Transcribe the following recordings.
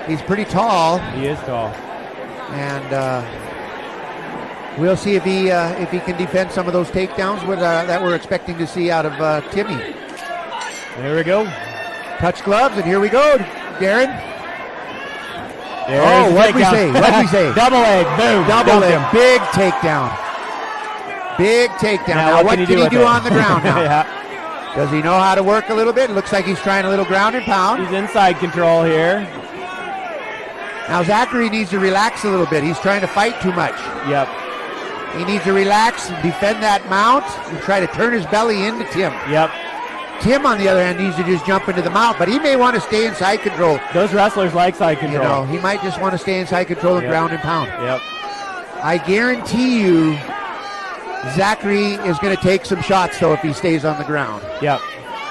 He's pretty tall. He is tall. And we'll see if he can defend some of those takedowns that we're expecting to see out of Timmy. There we go. Touch gloves, and here we go, Darren. There's what'd we say? Double leg, boom. Double leg, big takedown. Big takedown. Now what can he do on the ground now? Yeah. Does he know how to work a little bit? It looks like he's trying a little ground and pound. He's inside control here. Now Zachary needs to relax a little bit. He's trying to fight too much. Yep. He needs to relax and defend that mount and try to turn his belly into Tim. Yep. Tim, on the other hand, needs to just jump into the mount, but he may want to stay in side control. Those wrestlers like side control. You know, he might just want to stay in side control and ground and pound. Yep. I guarantee you Zachary is going to take some shots, though, if he stays on the ground. Yep.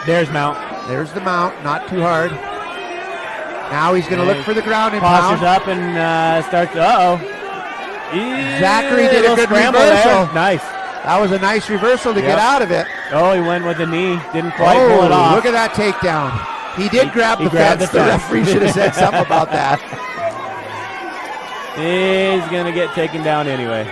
There's mount. There's the mount, not too hard. Now he's going to look for the ground and pound. Postures up and starts, Zachary did a good reversal. There. Nice. That was a nice reversal to get out of it. Oh, he went with the knee. Didn't quite pull it off. Look at that takedown. He did grab the fence. The referee should have said something about that. He's going to get taken down anyway.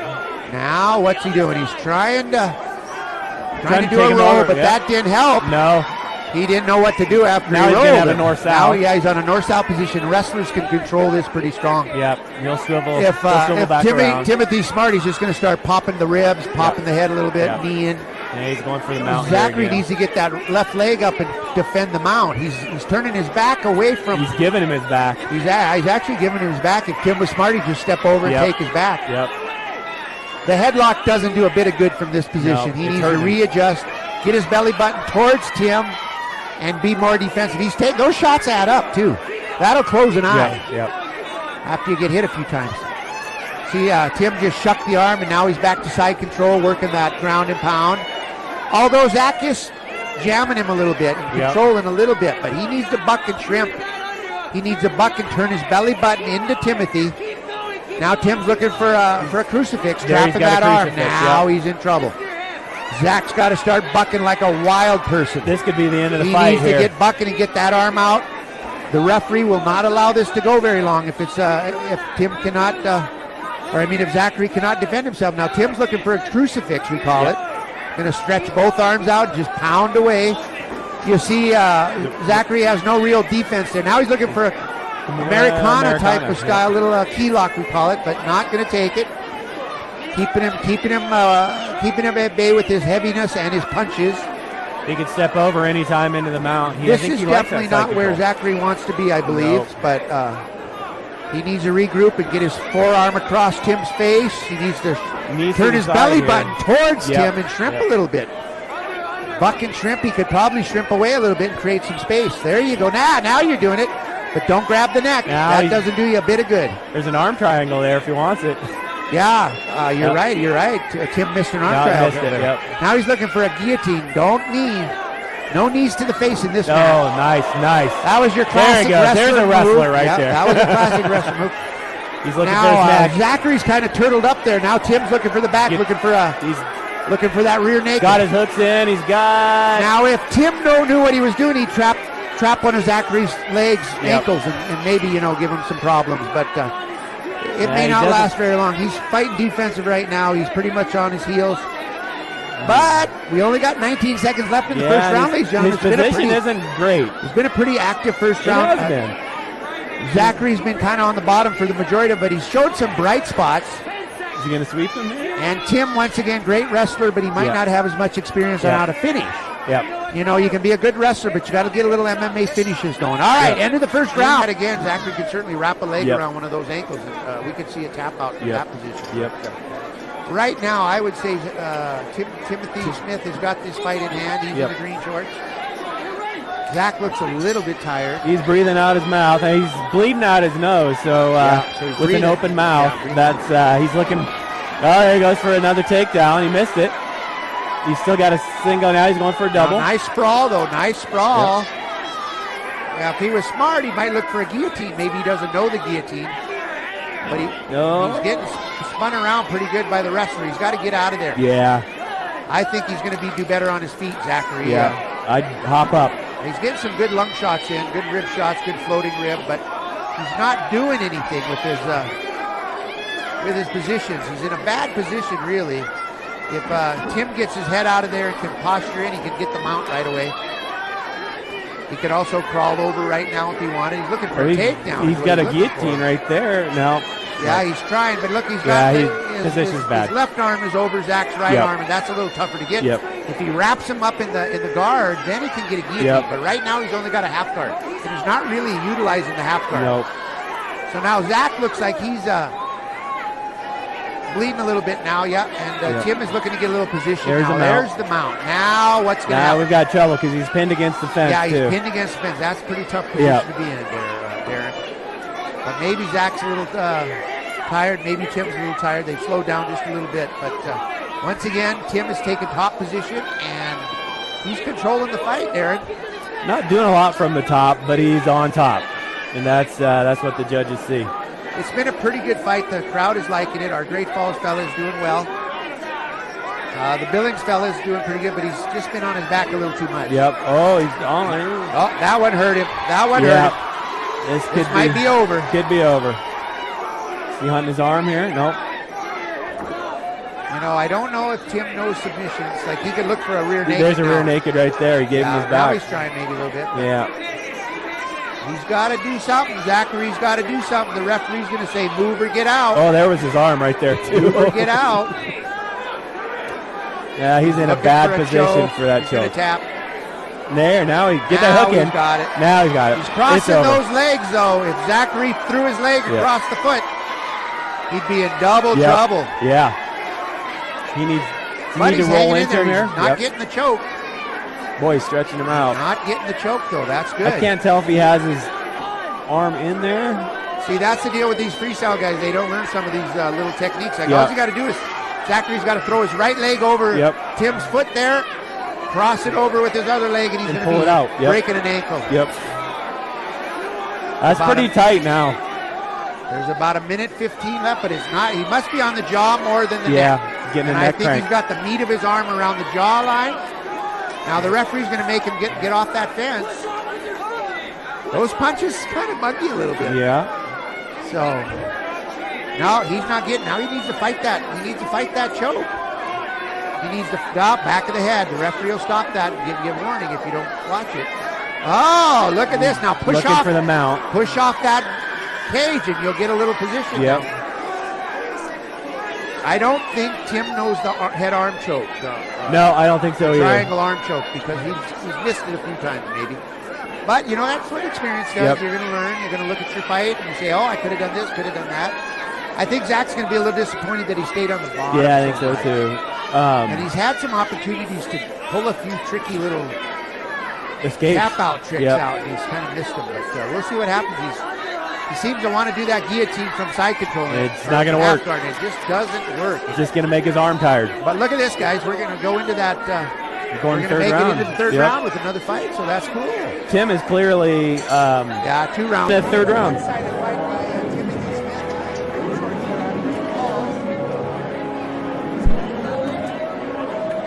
Now, what's he doing? He's trying to do a roll, but that didn't help. No. He didn't know what to do after now he rolled. Now he's going to have a north-south. Now, he's on a north-south position. Wrestlers can control this pretty strong. Yep. He'll swivel, if back around. Timothy's smart, he's just going to start popping the ribs, popping the head a little bit, knee in. Yeah, he's going for the mount. Zachary needs to get that left leg up and defend the mount. He's turning his back away from. He's giving him his back. He's actually giving him his back. If Tim was smart, he'd just step over and take his back. Yep. The headlock doesn't do a bit of good from this position. No, he needs to readjust, get his belly button towards Tim, and be more defensive. Those shots add up too. That'll close an eye. Yep. After you get hit a few times. See, Tim just shucked the arm, and now he's back to side control, working that ground and pound. Although Zach is jamming him a little bit and controlling a little bit, but he needs to buck and shrimp. He needs to buck and turn his belly button into Timothy. Now Tim's looking for a crucifix, trapping that arm. Now he's in trouble. Zach's got to start bucking like a wild person. This could be the end of the fight. He needs to get bucking and get that arm out. The referee will not allow this to go very long if Tim cannot, if Zachary cannot defend himself. Now Tim's looking for a crucifix, we call it. Going to stretch both arms out, just pound away. You see, Zachary has no real defense there. Now he's looking for a Americana type of style, little key lock we call it, but not going to take it. Keeping him at bay with his heaviness and his punches. He can step over any time into the mount. This is definitely not where Zachary wants to be, I believe, but he needs to regroup and get his forearm across Tim's face. He needs to turn his belly button towards Tim and shrimp a little bit. Buck and shrimp. He could probably shrimp away a little bit and create some space. There you go. Now you're doing it, but don't grab the neck. That doesn't do you a bit of good. There's an arm triangle there if he wants it. Yeah, you're right. You're right. Tim missed an arm triangle there. Now he's looking for a guillotine. No knees to the face in this match. Oh, nice. That was your classic wrestler. There's a wrestler right there. That was a classic wrestler move. He's looking for his neck. Zachary's kind of turtled up there. Now Tim's looking for the back, looking for that rear naked. Got his hooks in. He's got. Now, if Tim knew what he was doing, he'd trap one of Zachary's legs, ankles, and maybe give him some problems. But it may not last very long. He's fighting defensive right now. He's pretty much on his heels. But we only got 19 seconds left in the first round, ladies and gentlemen. His position isn't great. It's been a pretty active first round. It has been. Zachary's been kind of on the bottom for the majority of it, but he's showed some bright spots. Is he going to sweep him here? And Tim, once again, great wrestler, but he might not have as much experience on how to finish. Yep. You can be a good wrestler, but you got to get a little MMA finishes going. All right, end of the first round. Again, Zachary could certainly wrap a leg around one of those ankles, and we could see a tap out from that position. Yep. Right now, I would say Timothy Smith has got this fight in hand. He's in the green shorts. Zach looks a little bit tired. He's breathing out his mouth, and he's bleeding out his nose. So, with an open mouth, he's looking. Oh, there he goes for another takedown. He missed it. He's still got a single now. He's going for a double. Nice sprawl, though. Nice sprawl. Yep. Yeah, if he was smart, he might look for a guillotine. Maybe he doesn't know the guillotine. But he's getting spun around pretty good by the wrestler. He's got to get out of there. Yeah. I think he's going to do better on his feet, Zachary. Yeah. I'd hop up. He's getting some good lung shots in, good rib shots, good floating rib, but he's not doing anything with his positions. He's in a bad position, really. If Tim gets his head out of there and can posture in, he can get the mount right away. He could also crawl over right now if he wanted. He's looking for a takedown. He's got a guillotine right there now. Yeah, he's trying, but look, he's got his position's bad. His left arm is over Zach's right arm, and that's a little tougher to get. If he wraps him up in the guard, then he can get a guillotine. But right now, he's only got a half guard, and he's not really utilizing the half guard. Nope. So now Zach looks like he's bleeding a little bit now, and Tim is looking to get a little position. There's the mount. Now what's going to happen? Now we've got trouble because he's pinned against the fence, he's pinned against the fence. That's a pretty tough position to be in there, Darren. But maybe Zach's a little tired. Maybe Tim's a little tired. They've slowed down just a little bit. But once again, Tim has taken top position, and he's controlling the fight, Darren. Not doing a lot from the top, but he's on top. And that's what the judges see. It's been a pretty good fight. The crowd is liking it. Our Great Falls fella is doing well. The Billings fella is doing pretty good, but he's just been on his back a little too much. Oh, he's on. Oh, that one hurt him. Hurt him. This might be over. Could be over. Is he hunting his arm here? Nope. You know, I don't know if Tim knows submissions. Like, he could look for a rear naked. There's a rear naked right there. He gave him his back. Now he's trying maybe a little bit. Yeah. He's got to do something. Zachary's got to do something. The referee's going to say, move or get out. Oh, there was his arm right there, too. Move or get out. Yeah, he's in a bad position for that choke. Tap. There, now he get that hook in. Got it. Now he's got it. He's crossing those legs, though. If Zachary threw his leg across the foot, he'd be in double trouble. Yeah. He needs to roll into him here. Not getting the choke. Boy, he's stretching him out. Not getting the choke, though. That's good. I can't tell if he has his arm in there. See, that's the deal with these freestyle guys. They don't learn some of these little techniques. Like, all you got to do is Zachary's got to throw his right leg over Tim's foot there, cross it over with his other leg, and he's going to pull it out. Breaking an ankle. That's pretty tight now. There's about a minute 15 left, but it's not. He must be on the jaw more than the neck. Getting and a neck I think crank. He's got the meat of his arm around the jaw line. Now the referee's going to make him get off that fence. Those punches kind of bug you a little bit. Yeah. So no, he's not getting. Now he needs to fight that. He needs to fight that choke. He needs to stop back of the head. The referee will stop that and give you a warning if you don't watch it. Oh, look at this now. Push Looking off for the mount. Push off that cage and you'll get a little position. I don't think Tim knows the head arm choke. No, I don't think so either. Triangle arm choke, because he's missed it a few times maybe. But, you know, that's what experience does. You're going to learn. You're going to look at your fight and you say, oh, I could have done this, could have done that. I think Zach's going to be a little disappointed that he stayed on the bottom. Yeah, I think so too. And he's had some opportunities to pull a few tricky little tap out tricks out, and he's kind of missed them. But we'll see what happens. He seems to want to do that guillotine from side control. It's not going to work. It just doesn't work. It's just going to make his arm tired. But look at this, guys. We're going to go into that. We're going to make it into the third round with another fight, so that's cool. Tim is clearly 2 rounds. The third round.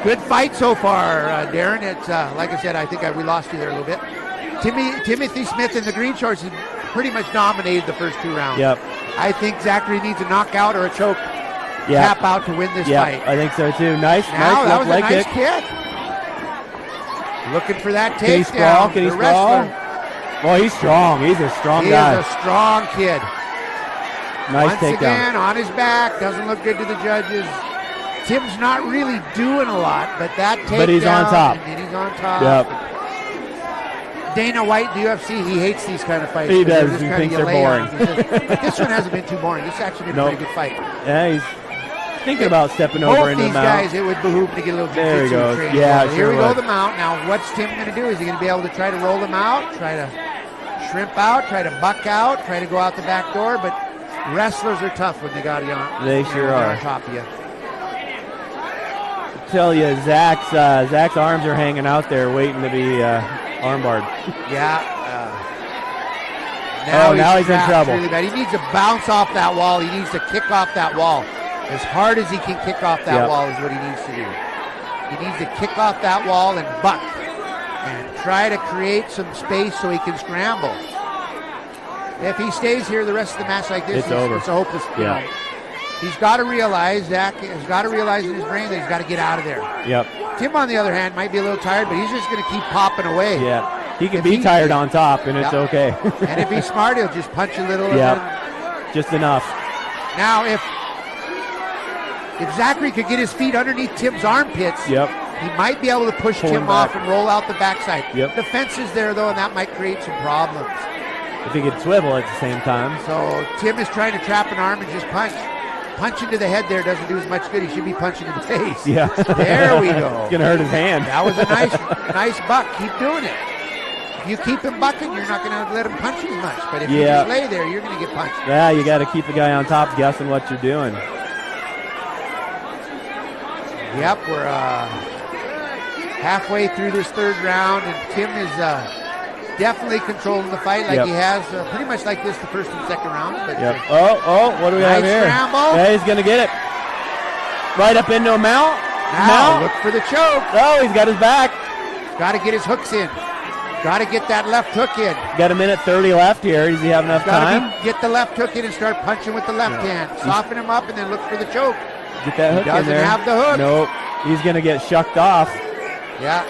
Good fight so far, Darren. It's like I said, I think we lost you there a little bit. Timothy Smith in the green shorts has pretty much dominated the first 2 rounds. I think Zachary needs a knockout or a choke tap out to win this fight. I think so too. Nice that was a leg nice kick. Looking for that Can he sprawl? takedown. Well, he's strong. He's a strong guy. He is a strong kid. Nice Once takedown. again, on his back. Doesn't look good to the judges. Tim's not really doing a lot, but that takedown. But he's on top. And he's on top. Dana White, the UFC, he hates these kind of fights. He does. He thinks they're boring. But this one hasn't been too boring. This has actually been a pretty good fight. Yeah, he's thinking about stepping over into the mount. Both these guys, it would behoove to get a little jiu-jitsu training. Yeah, here we go, the mount. Now, what's Tim going to do? Is he going to be able to try to roll them out, try to shrimp out, try to buck out, try to go out the back door? But wrestlers are tough when they got you on. They sure are. On top of you. I tell you, Zach's arms are hanging out there waiting to be armbarred. Now he's in trouble. Really bad. He needs to bounce off that wall. He needs to kick off that wall. As hard as he can kick off that wall is what he needs to do. He needs to kick off that wall and buck and try to create some space so he can scramble. If he stays here the rest of the match like this, it's over. It's a hopeless. Yeah. He's got to realize, Zach has got to realize in his brain that he's got to get out of there. Yep. Tim, on the other hand, might be a little tired, but he's just going to keep popping away. Yeah. He can be tired on top, and it's okay. And if he's smart, he'll just punch a little. Yeah. Just enough. Now, if Zachary could get his feet underneath Tim's armpits, yep, he might be able to push Tim off and roll out the backside. Yep. The fence is there, though, and that might create some problems. If he could swivel at the same time. So Tim is trying to trap an arm and just punch. Punching to the head there doesn't do as much good. He should be punching in the face. Yeah. There we go. It's going to hurt his hand. That was a nice buck. Keep doing it. If you keep him bucking, you're not going to let him punch as much. But if you just lay there, you're going to get punched. Yeah, you got to keep the guy on top guessing what you're doing. Yep, we're halfway through this third round, and Tim is definitely controlling the fight like he has pretty much like this the first and second round. But, what do we have here? Scramble. Yeah, he's going to get it. Right up into a mount. Now, look for the choke. Oh, he's got his back. Got to get his hooks in. Got to get that left hook in. Got a minute 30 left here. Does he have enough time? Get the left hook in and start punching with the left hand. Soften him up and then look for the choke. Get that hook in there. Doesn't have the hook. Nope. He's going to get shucked off. Yeah.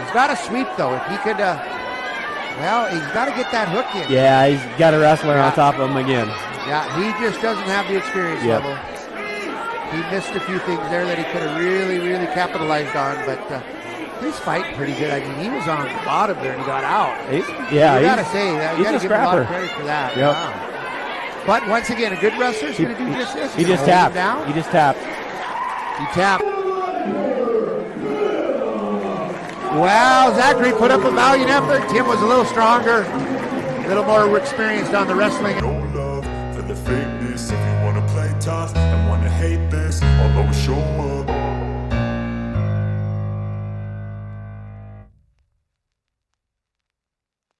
He's got to sweep, though. If he could, he's got to get that hook in. Yeah, he's got a wrestler on top of him again. Yeah, he just doesn't have the experience level. He missed a few things there that he could have really, really capitalized on, but he's fighting pretty good. I mean, he was on the bottom there and he got out. You got to say that. You got to give him a lot of credit for that. Yep. Wow. But once again, a good wrestler is going to do just this. He just tapped. He just tapped. He tapped. Well, Zachary put up a valiant effort. Tim was a little stronger, a little more experienced on the wrestling. No love for the fakeness if you want to play tough.